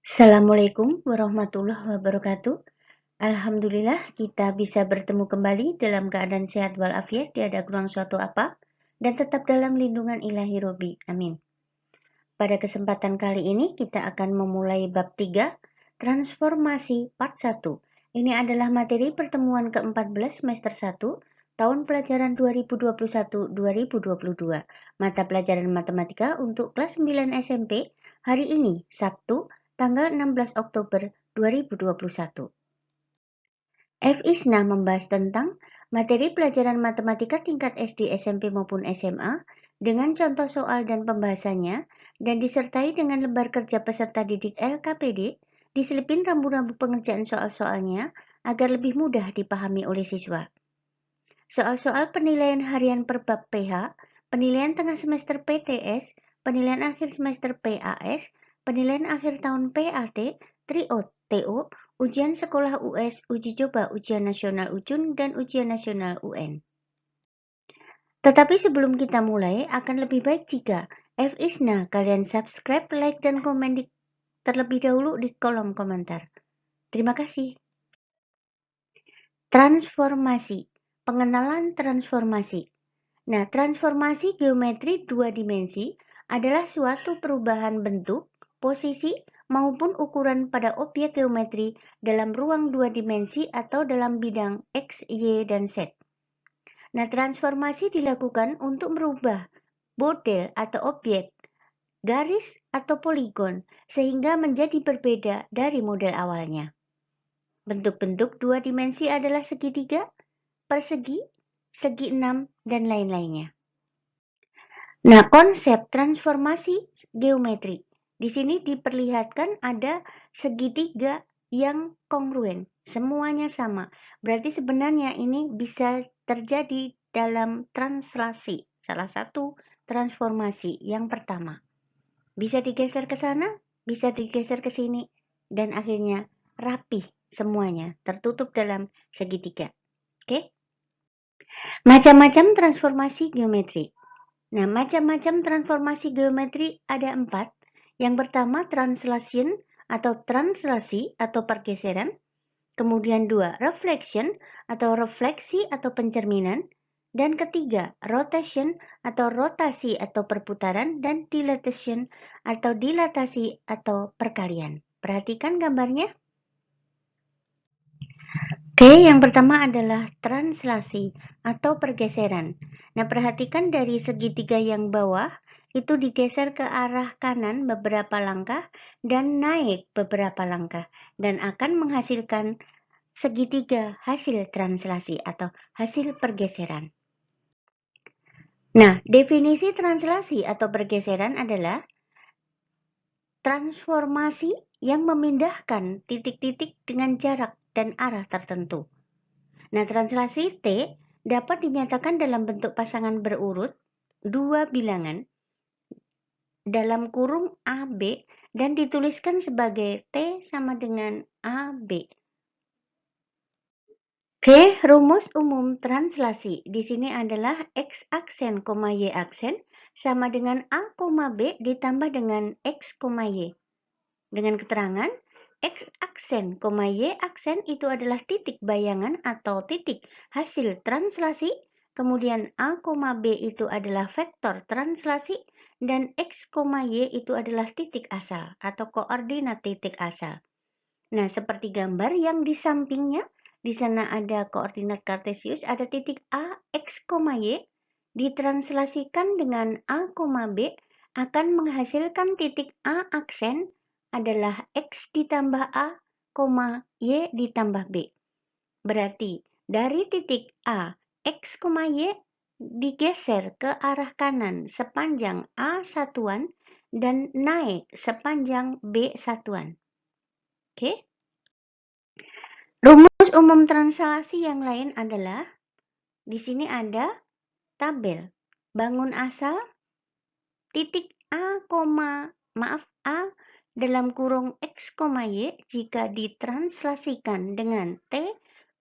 Assalamualaikum warahmatullahi wabarakatuh. Alhamdulillah kita bisa bertemu kembali dalam keadaan sehat walafiat, tiada kurang suatu apa, dan tetap dalam lindungan ilahi Robi. Amin. Pada kesempatan kali ini kita akan memulai bab 3, transformasi part 1. Ini adalah materi pertemuan ke-14 semester 1, tahun pelajaran 2021-2022. Mata pelajaran matematika untuk kelas 9 SMP, hari ini, Sabtu, tanggal 16 Oktober 2021. F. Isna membahas tentang materi pelajaran matematika tingkat SD, SMP maupun SMA dengan contoh soal dan pembahasannya, dan disertai dengan lembar kerja peserta didik LKPD, diselipin rambu-rambu pengerjaan soal-soalnya agar lebih mudah dipahami oleh siswa. Soal-soal penilaian harian per bab PH, penilaian tengah semester PTS, penilaian akhir semester PAS, penilaian akhir tahun PAT, TRIO, TO, ujian sekolah US, uji coba ujian nasional UJUN, dan ujian nasional UN. Tetapi sebelum kita mulai, akan lebih baik jika F. Isna kalian subscribe, like, dan komen terlebih dahulu di kolom komentar. Terima kasih. Transformasi. Pengenalan transformasi. Nah, transformasi geometri dua dimensi adalah suatu perubahan bentuk, posisi, maupun ukuran pada objek geometri dalam ruang dua dimensi atau dalam bidang X, Y, dan Z. Nah, transformasi dilakukan untuk merubah model atau objek, garis atau poligon, sehingga menjadi berbeda dari model awalnya. Bentuk-bentuk dua dimensi adalah segitiga, persegi, segi enam, dan lain-lainnya. Nah, konsep transformasi geometri. Di sini diperlihatkan ada segitiga yang kongruen, semuanya sama. Berarti sebenarnya ini bisa terjadi dalam translasi, salah satu transformasi yang pertama. Bisa digeser ke sana, bisa digeser ke sini, dan akhirnya rapih semuanya, tertutup dalam segitiga. Oke? Macam-macam transformasi geometri. Nah, macam-macam transformasi geometri ada 4. Yang pertama, translation atau translasi atau pergeseran. Kemudian 2, reflection atau refleksi atau pencerminan. Dan ketiga, rotation atau rotasi atau perputaran. Dan dilatation atau dilatasi atau perkalian. Perhatikan gambarnya. Oke, yang pertama adalah translasi atau pergeseran. Nah, perhatikan dari segitiga yang bawah, itu digeser ke arah kanan beberapa langkah dan naik beberapa langkah, dan akan menghasilkan segitiga hasil translasi atau hasil pergeseran. Nah, definisi translasi atau pergeseran adalah transformasi yang memindahkan titik-titik dengan jarak dan arah tertentu. Nah, translasi T dapat dinyatakan dalam bentuk pasangan berurut, dua bilangan, dalam kurung AB, dan dituliskan sebagai T sama dengan AB. Oke, rumus umum translasi di sini adalah X aksen, Y aksen sama dengan A, B ditambah dengan X, Y. Dengan keterangan, X aksen, Y aksen itu adalah titik bayangan atau titik hasil translasi, kemudian A, B itu adalah vektor translasi, dan X, Y itu adalah titik asal atau koordinat titik asal. Nah, seperti gambar yang di sampingnya, di sana ada koordinat kartesius, ada titik A, X, Y, ditranslasikan dengan A, B, akan menghasilkan titik A aksen adalah X ditambah A, Y ditambah B. Berarti dari titik A, X, Y digeser ke arah kanan sepanjang A satuan dan naik sepanjang B satuan. Oke? Rumus umum translasi yang lain adalah, di sini ada tabel. Bangun asal, titik A, A dalam kurung X, Y jika ditranslasikan dengan T,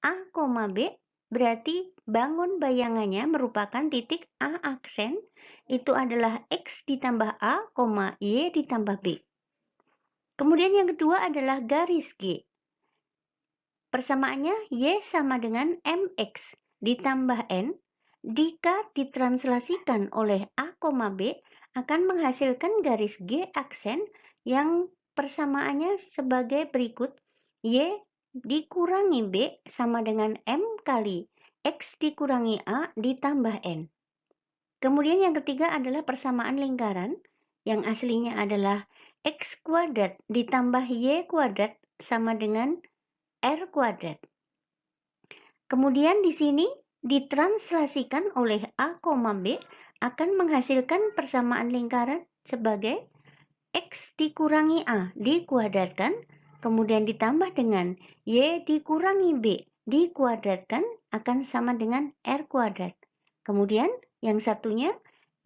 A, B, berarti bangun bayangannya merupakan titik A aksen, itu adalah X ditambah A, Y ditambah B. Kemudian yang kedua adalah garis G. Persamaannya Y sama dengan MX ditambah N. Jika ditranslasikan oleh A, B akan menghasilkan garis G aksen yang persamaannya sebagai berikut. Y dikurangi B sama dengan M kali X dikurangi A ditambah N. Kemudian yang ketiga adalah persamaan lingkaran yang aslinya adalah X kuadrat ditambah Y kuadrat sama dengan R kuadrat. Kemudian di sini ditranslasikan oleh A, B akan menghasilkan persamaan lingkaran sebagai X dikurangi A dikuadratkan, kemudian ditambah dengan Y dikurangi B dikuadratkan akan sama dengan R kuadrat. Kemudian yang satunya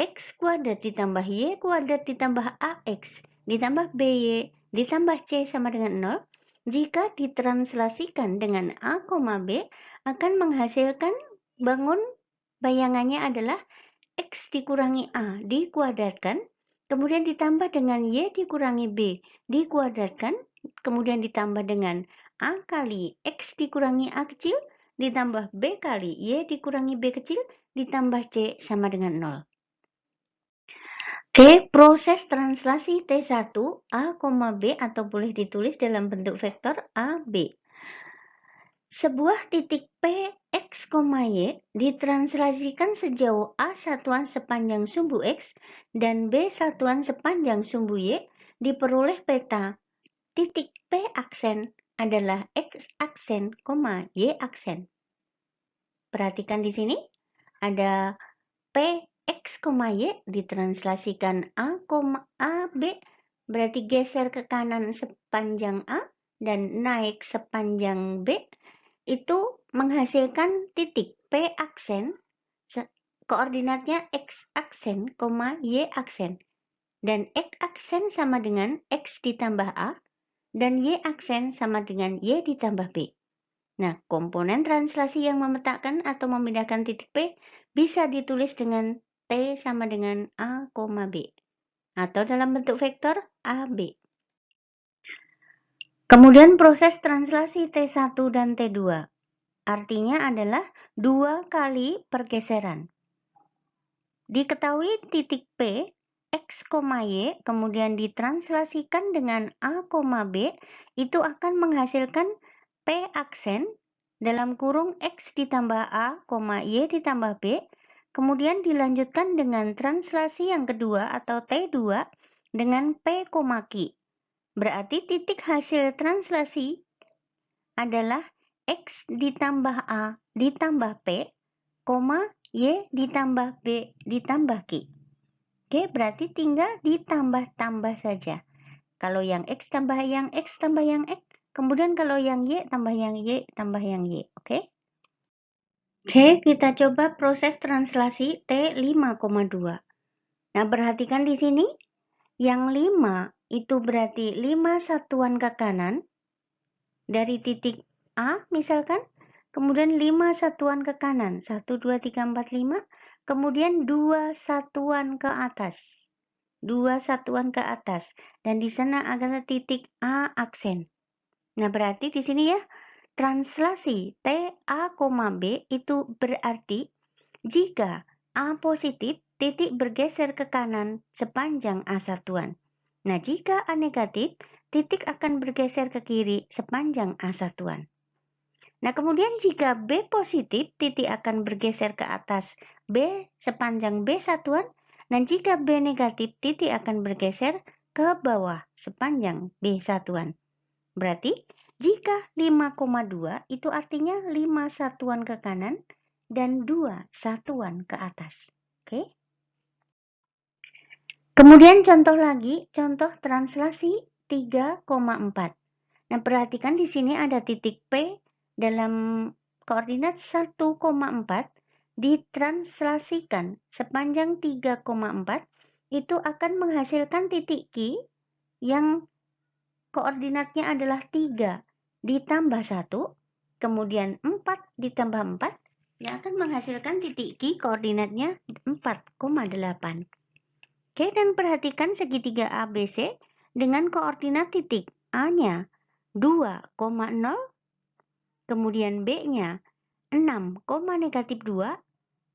X kuadrat ditambah Y kuadrat ditambah AX ditambah BY ditambah C sama dengan 0. Jika ditranslasikan dengan A, B akan menghasilkan bayangannya adalah X dikurangi A dikuadratkan, kemudian ditambah dengan Y dikurangi B dikuadratkan, kemudian ditambah dengan A kali X dikurangi A kecil, ditambah B kali Y dikurangi B kecil, ditambah C sama dengan 0. Oke, proses translasi T1 A, B atau boleh ditulis dalam bentuk vektor A, B. Sebuah titik P, X, Y ditranslasikan sejauh A satuan sepanjang sumbu X dan B satuan sepanjang sumbu Y diperoleh peta titik P aksen adalah X aksen, Y aksen. Perhatikan di sini ada P, X, Y ditranslasikan A, B berarti geser ke kanan sepanjang A dan naik sepanjang B. Itu menghasilkan titik P aksen, koordinatnya X aksen, Y aksen. Dan X aksen sama dengan X ditambah A, dan Y aksen sama dengan Y ditambah B. Nah, komponen translasi yang memetakan atau memindahkan titik P bisa ditulis dengan T sama dengan A, B. Atau dalam bentuk vektor AB. Kemudian proses translasi T1 dan T2. Artinya adalah 2 kali pergeseran. Diketahui titik P, X, Y, kemudian ditranslasikan dengan A, B, itu akan menghasilkan P aksen dalam kurung X ditambah A, Y ditambah B, kemudian dilanjutkan dengan translasi yang kedua atau T2 dengan P, Q. Berarti titik hasil translasi adalah X ditambah A ditambah P, Y ditambah B ditambah Q. Oke, berarti tinggal ditambah-tambah saja. Kalau yang X tambah yang X tambah yang X, kemudian kalau yang Y tambah yang Y tambah yang Y. Oke? Oke, kita coba proses translasi T5,2. Nah, perhatikan di sini. Yang 5 itu berarti 5 satuan ke kanan dari titik A misalkan, kemudian 5 satuan ke kanan, 1, 2, 3, 4, 5, kemudian 2 satuan ke atas, 2 satuan ke atas, dan di sana ada titik A aksen. Nah, berarti di sini ya, translasi T, A, B itu berarti jika A positif, titik bergeser ke kanan sepanjang A satuan. Nah, jika A negatif, titik akan bergeser ke kiri sepanjang A satuan. Nah, kemudian jika B positif, titik akan bergeser ke atas B sepanjang B satuan. Dan jika B negatif, titik akan bergeser ke bawah sepanjang B satuan. Berarti, jika 5,2 itu artinya 5 satuan ke kanan dan 2 satuan ke atas. Oke? Kemudian contoh lagi, contoh translasi 3,4. Nah, perhatikan di sini ada titik P dalam koordinat 1,4 ditranslasikan sepanjang 3,4 itu akan menghasilkan titik Q yang koordinatnya adalah 3 ditambah 1, kemudian 4 ditambah 4 yang akan menghasilkan titik Q koordinatnya 4,8. Oke, dan perhatikan segitiga ABC dengan koordinat titik A-nya 2,0, kemudian B-nya 6, -2,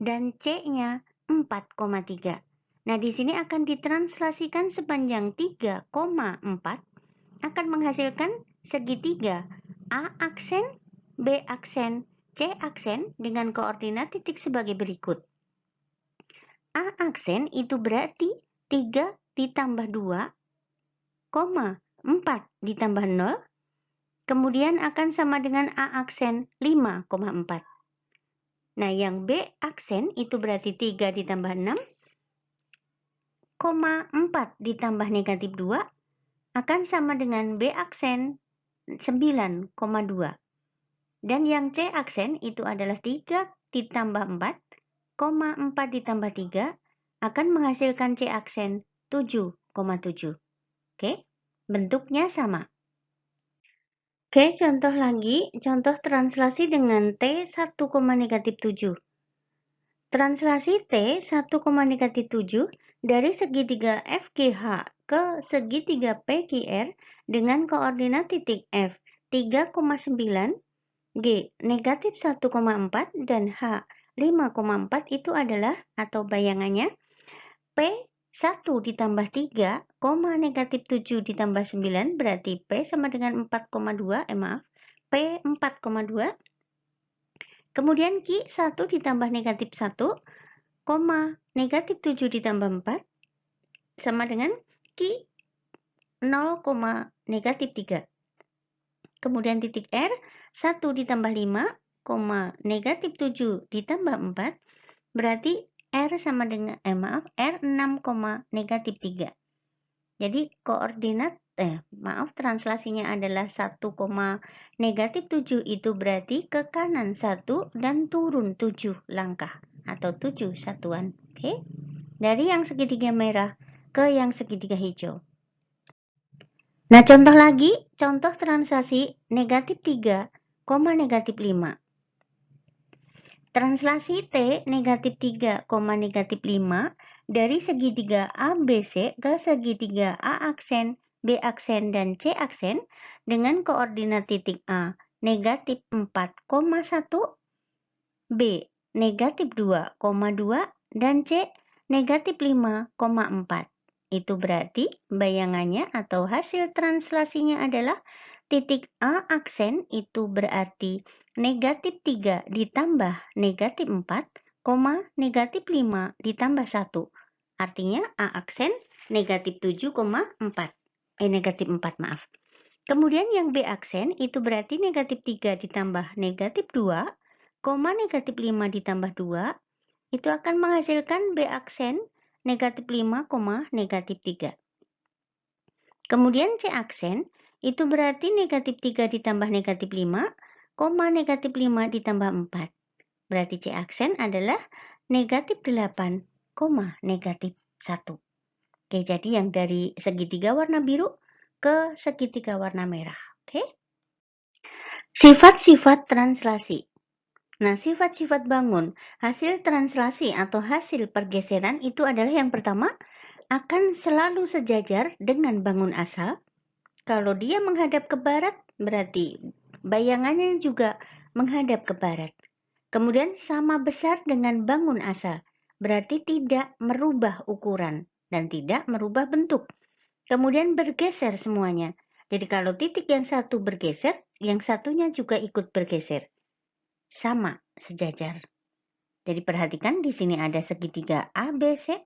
dan C-nya 4,3. Nah, di sini akan ditranslasikan sepanjang 3,4 akan menghasilkan segitiga A aksen, B aksen, C aksen dengan koordinat titik sebagai berikut. A aksen itu berarti 3 ditambah 2, 4 ditambah 0, kemudian akan sama dengan A aksen 5,4. Nah, yang B aksen itu berarti 3 ditambah 6, 4 ditambah negatif 2 akan sama dengan B aksen 9,2. Dan yang C aksen itu adalah 3 ditambah 4, 4 ditambah 3 akan menghasilkan C aksen 7,7. Oke, bentuknya sama. Oke, contoh lagi, contoh translasi dengan T 1,-7. Translasi T 1,-7 dari segitiga FGH ke segitiga PQR dengan koordinat titik F 3,9, G negatif 1,4 dan H 5,4 itu adalah atau bayangannya P1 ditambah 3, negatif 7 ditambah 9 berarti P sama dengan 4,2, P 4,2. Kemudian Q 1 ditambah negatif 1, negatif 7 ditambah 4 sama dengan Q 0, negatif 3. Kemudian titik R 1 ditambah 5, negatif 7 ditambah 4 berarti R sama dengan R 6, negatif 3. Jadi koordinat translasinya adalah 1, negatif 7 itu berarti ke kanan 1 dan turun 7 langkah atau 7 satuan. Oke. Dari yang segitiga merah ke yang segitiga hijau. Nah, contoh lagi, contoh translasi negatif 3, negatif 5. Translasi T negatif 3, negatif 5 dari segitiga ABC ke segitiga A aksen, B aksen, dan C aksen dengan koordinat titik A negatif 4,1, B negatif 2,2, dan C negatif 5,4. Itu berarti bayangannya atau hasil translasinya adalah titik A aksen itu berarti negatif 3 ditambah negatif 4, negatif 5 ditambah 1. Artinya A aksen negatif 7,4. Negatif 4, maaf. Kemudian yang B aksen itu berarti negatif 3 ditambah negatif 2, negatif 5 ditambah 2, itu akan menghasilkan B aksen negatif 5, negatif 3. Kemudian C aksen itu berarti negatif 3 ditambah negatif 5, negatif 5 ditambah 4. Berarti C aksen adalah negatif 8, negatif 1. Oke, jadi yang dari segitiga warna biru ke segitiga warna merah. Oke. Sifat-sifat translasi. Nah, sifat-sifat bangun, hasil translasi atau hasil pergeseran itu adalah yang pertama, akan selalu sejajar dengan bangun asal. Kalau dia menghadap ke barat, berarti bayangannya juga menghadap ke barat. Kemudian sama besar dengan bangun asal, berarti tidak merubah ukuran dan tidak merubah bentuk. Kemudian bergeser semuanya. Jadi kalau titik yang satu bergeser, yang satunya juga ikut bergeser. Sama, sejajar. Jadi perhatikan di sini ada segitiga ABC.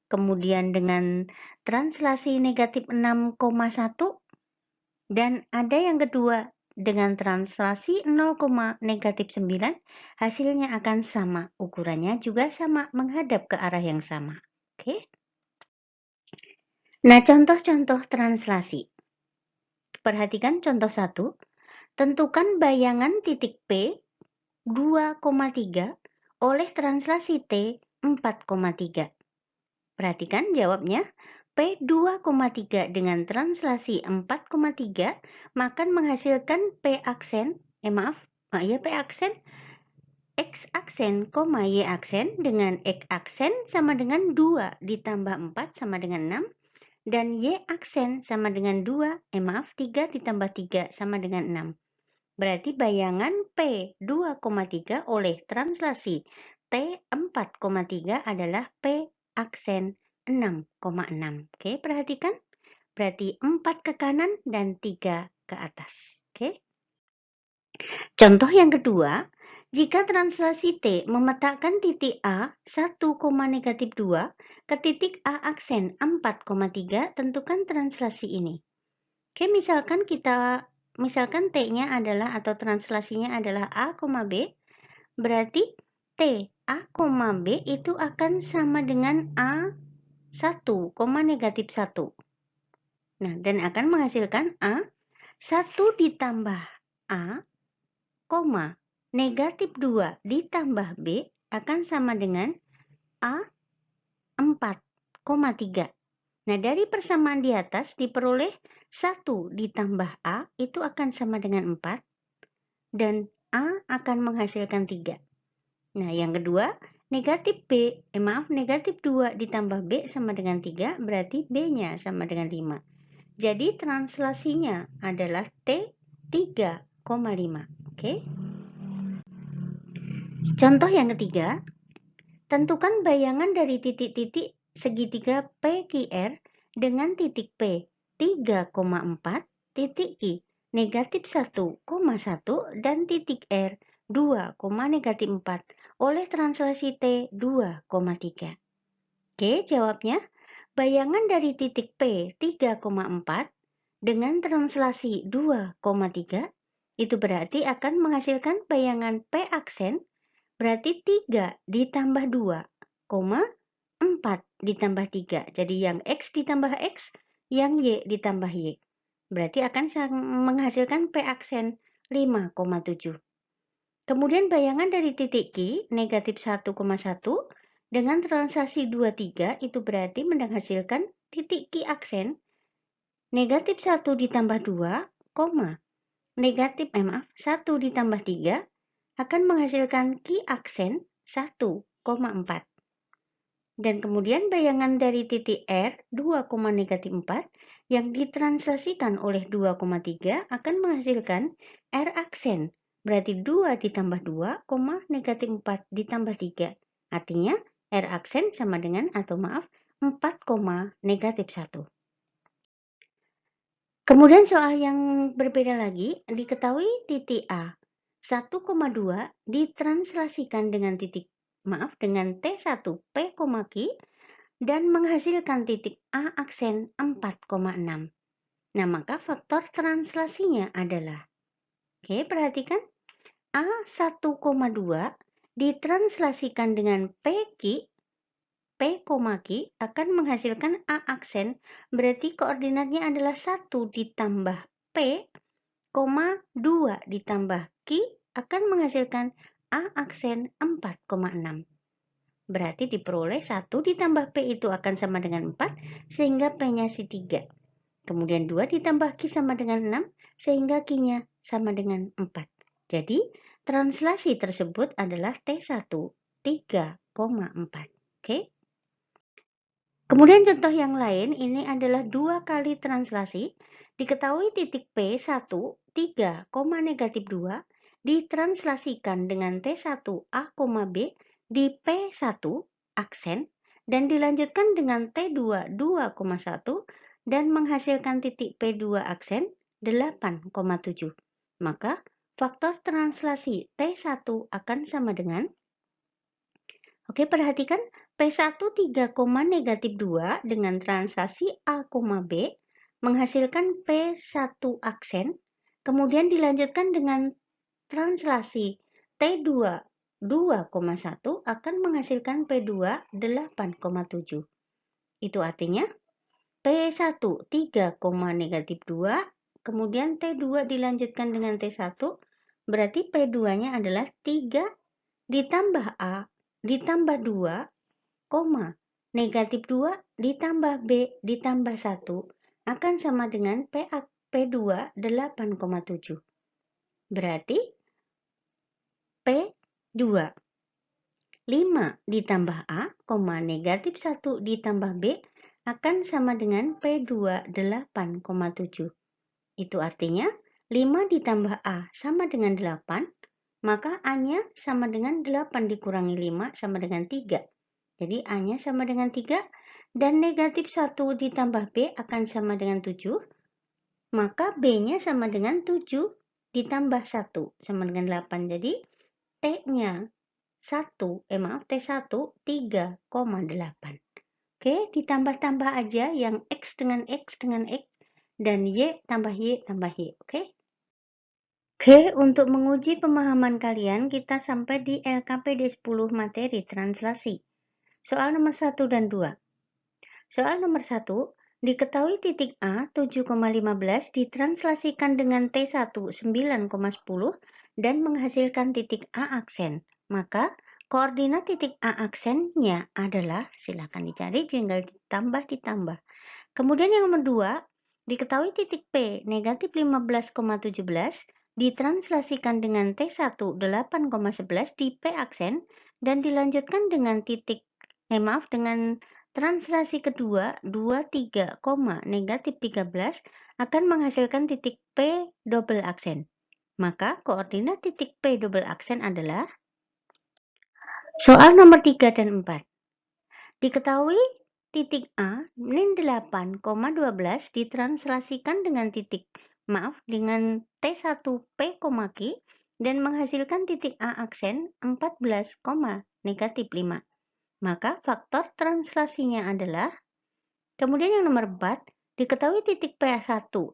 Kemudian dengan translasi negatif 6,1 dan ada yang kedua dengan translasi 0, negatif 9 hasilnya akan sama, ukurannya juga sama, menghadap ke arah yang sama. Oke. Nah, contoh-contoh translasi. Perhatikan contoh 1. Tentukan bayangan titik P 2,3 oleh translasi T 4,3. Perhatikan jawabnya. P 2,3 dengan translasi 4,3 maka menghasilkan P aksen, P aksen, X aksen, Y aksen dengan X aksen sama dengan 2 ditambah 4 sama dengan 6, Dan Y aksen sama dengan 3 ditambah 3 sama dengan 6. Berarti bayangan P 2,3 oleh translasi T 4,3 adalah P aksen 6,6. Oke, perhatikan. Berarti 4 ke kanan dan 3 ke atas. Oke. Contoh yang kedua, jika translasi T memetakan titik A 1, -2 ke titik A aksen 4,3, tentukan translasi ini. Oke, misalkan T-nya adalah atau translasinya adalah A, B, berarti T A, B itu akan sama dengan A 1, -1. Nah, dan akan menghasilkan A 1 ditambah A, -2 ditambah B akan sama dengan A 4,3. Nah, dari persamaan di atas diperoleh 1 ditambah A itu akan sama dengan 4 dan A akan menghasilkan 3. Nah, yang kedua, negatif 2 ditambah B sama dengan 3 berarti B-nya sama dengan 5. Jadi translasinya adalah T 3,5. Oke. Contoh yang ketiga, tentukan bayangan dari titik-titik segitiga PQR dengan titik P 3,4, titik Q negatif 1,1 dan titik R 2,-4 oleh translasi T 2,3. Oke, jawabnya bayangan dari titik P 3,4 dengan translasi 2,3 itu berarti akan menghasilkan bayangan P aksen berarti 3 ditambah 2, 4 ditambah 3. Jadi yang X ditambah X, yang Y ditambah Y. Berarti akan menghasilkan P aksen 5,7. Kemudian bayangan dari titik Q, negatif 1,1, dengan translasi 23 itu berarti menghasilkan titik Q aksen, negatif 1 ditambah 2, 1 ditambah 3, akan menghasilkan Q aksen 1,4. Dan kemudian bayangan dari titik R 2,-4 yang ditranslasikan oleh 2,3 akan menghasilkan R aksen. Berarti 2 ditambah 2, -4 ditambah 3. Artinya R aksen sama dengan 4, -1. Kemudian soal yang berbeda lagi, diketahui titik A 1,2 ditranslasikan dengan dengan T1 P, Q dan menghasilkan titik A aksen 4,6. Nah, maka faktor translasinya adalah, oke, perhatikan A 1,2 ditranslasikan dengan P, Q akan menghasilkan A aksen, berarti koordinatnya adalah 1 ditambah P, 2 ditambah Q akan menghasilkan A aksen 4,6. Berarti diperoleh 1 ditambah P itu akan sama dengan 4, sehingga P-nya 3. Kemudian 2 ditambah Q sama dengan 6, sehingga Q-nya sama dengan 4. Jadi, translasi tersebut adalah T1 3,4. Oke? Kemudian contoh yang lain, ini adalah 2 kali translasi. Diketahui titik P 1, 3, -2 ditranslasikan dengan T1 A, B di P1 aksen dan dilanjutkan dengan T2 2,1 dan menghasilkan titik P2 aksen 8,7. Maka faktor translasi T1 akan sama dengan, oke, perhatikan P1 3,-2 dengan translasi A, B menghasilkan P1 aksen, kemudian dilanjutkan dengan translasi T2 2,1 akan menghasilkan P2 8,7. Itu artinya P1 3,-2, kemudian T2 dilanjutkan dengan T1, berarti P2-nya adalah 3 ditambah A ditambah 2, -2 ditambah B ditambah 1 akan sama dengan P2 8,7. Berarti P2 5 ditambah A, -1 ditambah B akan sama dengan P28,7. Itu artinya 5 ditambah A sama dengan 8, maka A-nya sama dengan 8 dikurangi 5 sama dengan 3. Jadi A-nya sama dengan 3, dan negatif 1 ditambah B akan sama dengan 7, maka B-nya sama dengan 7 ditambah 1 sama dengan 8. Jadi T-nya T1 3,8. Oke, ditambah-tambah aja yang X dengan X dengan X dan Y tambah Y tambah Y. Oke, untuk menguji pemahaman kalian, kita sampai di LKPD 10 materi translasi. Soal nomor 1 dan 2. Soal nomor 1, diketahui titik A 7,15 ditranslasikan dengan T1 9,10 dan menghasilkan titik A aksen. Maka koordinat titik A aksennya adalah, silakan dicari, tinggal ditambah. Kemudian yang nomor 2, diketahui titik P negatif 15,17 ditranslasikan dengan T1 8,11 di P aksen dan dilanjutkan dengan dengan translasi kedua 23, negatif 13 akan menghasilkan titik P double aksen. Maka koordinat titik P double aksen adalah soal nomor 3 dan 4. Diketahui titik A min 8,12 ditranslasikan dengan dengan T1 P, Q dan menghasilkan titik A aksen 14, negatif 5. Maka faktor translasinya adalah, kemudian yang nomor 4, diketahui titik P1 9,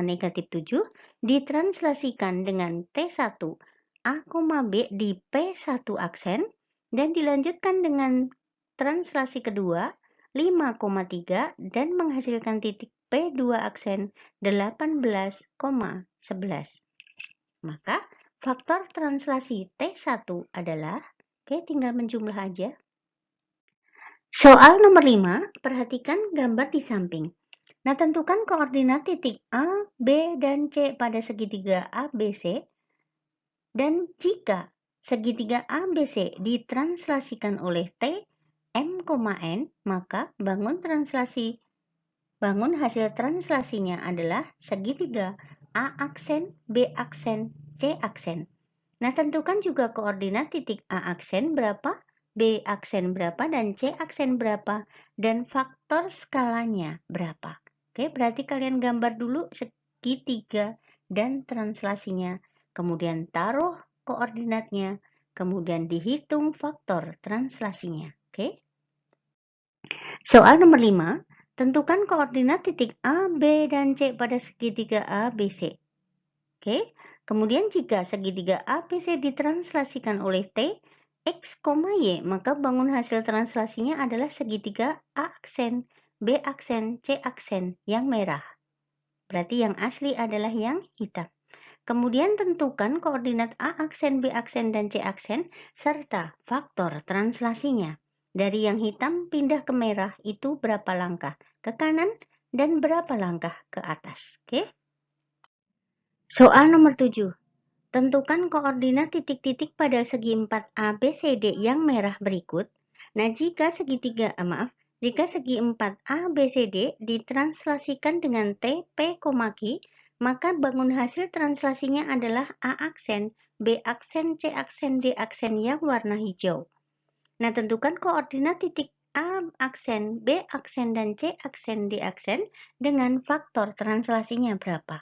negatif 7 ditranslasikan dengan T1 A, B di P1 aksen dan dilanjutkan dengan translasi kedua 5,3 dan menghasilkan titik P2 aksen 18,11. Maka faktor translasi T1 adalah, tinggal menjumlah aja. Soal nomor 5, perhatikan gambar di samping. Nah, tentukan koordinat titik A, B, dan C pada segitiga ABC. Dan jika segitiga ABC ditranslasikan oleh T, M, N, maka bangun hasil translasinya adalah segitiga A aksen, B aksen, C aksen. Nah, tentukan juga koordinat titik A aksen berapa, B aksen berapa, dan C aksen berapa, dan faktor skalanya berapa. Oke, berarti kalian gambar dulu segitiga dan translasinya, kemudian taruh koordinatnya, kemudian dihitung faktor translasinya. Oke. Soal nomor 5, tentukan koordinat titik A, B, dan C pada segitiga ABC. Oke. Kemudian jika segitiga ABC ditranslasikan oleh T, X, Y, maka bangun hasil translasinya adalah segitiga A aksen, B aksen, C aksen yang merah. Berarti yang asli adalah yang hitam. Kemudian tentukan koordinat A aksen, B aksen, dan C aksen serta faktor translasinya. Dari yang hitam pindah ke merah itu berapa langkah ke kanan dan berapa langkah ke atas. Oke? Soal nomor 7. Tentukan koordinat titik-titik pada segi 4 ABCD yang merah berikut. Nah, jika segi 4 ABCD ditranslasikan dengan T, P, Q, maka bangun hasil translasinya adalah A aksen, B aksen, C aksen, D aksen yang warna hijau. Nah, tentukan koordinat titik A aksen, B aksen, dan C aksen, D aksen dengan faktor translasinya berapa.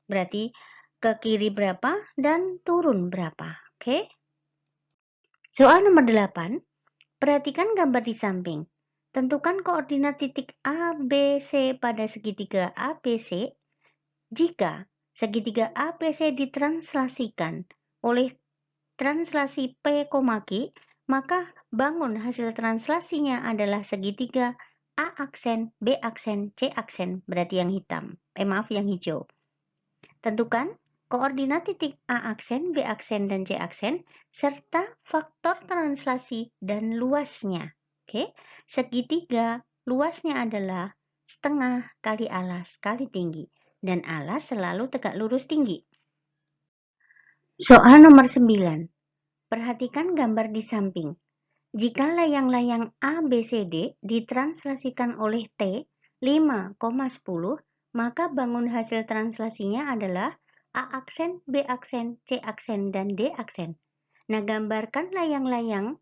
Berarti ke kiri berapa dan turun berapa. Oke? Soal nomor 8. Perhatikan gambar di samping. Tentukan koordinat titik A, B, C pada segitiga ABC. Jika segitiga ABC ditranslasikan oleh translasi P, Q, maka bangun hasil translasinya adalah segitiga A aksen, B aksen, C aksen, berarti yang hitam. Yang hijau. Tentukan koordinat titik A aksen, B aksen, dan C aksen, serta faktor translasi dan luasnya. Oke, segitiga luasnya adalah setengah kali alas kali tinggi, dan alas selalu tegak lurus tinggi. Soal nomor 9. Perhatikan gambar di samping. Jika layang-layang A, B, C, D ditranslasikan oleh T 5,10, maka bangun hasil translasinya adalah A aksen, B aksen, C aksen, dan D aksen. Nah, gambarkan layang-layang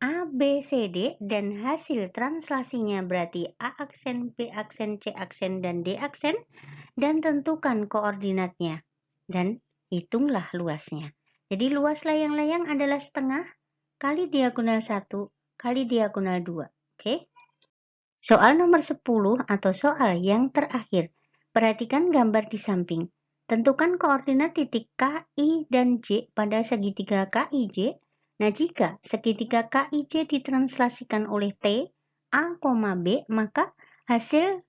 A, B, C, D dan hasil translasinya berarti A aksen, B aksen, C aksen, dan D aksen, dan tentukan koordinatnya. Dan hitunglah luasnya. Jadi luas layang-layang adalah setengah kali diagonal 1 kali diagonal 2. Oke? Soal nomor 10 atau soal yang terakhir. Perhatikan gambar di samping. Tentukan koordinat titik K, I, dan J pada segitiga KIJ. Nah, jika segitiga KIJ ditranslasikan oleh T, A, B, maka hasil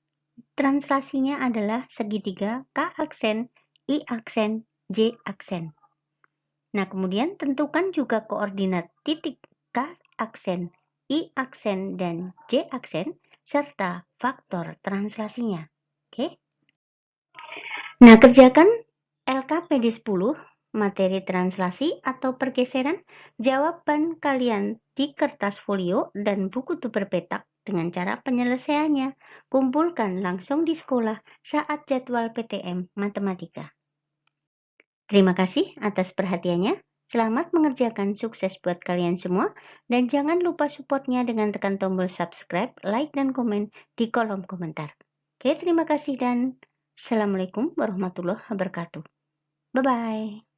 translasinya adalah segitiga K aksen, I aksen, J aksen. Nah, kemudian tentukan juga koordinat titik K aksen, I aksen, dan J aksen, serta faktor translasinya. Oke? Nah, kerjakan LKPD 10, materi translasi atau pergeseran. Jawaban kalian di kertas folio dan buku tuber petak dengan cara penyelesaiannya. Kumpulkan langsung di sekolah saat jadwal PTM Matematika. Terima kasih atas perhatiannya. Selamat mengerjakan, sukses buat kalian semua. Dan jangan lupa supportnya dengan tekan tombol subscribe, like, dan komen di kolom komentar. Oke, terima kasih dan Assalamualaikum warahmatullahi wabarakatuh. Bye-bye.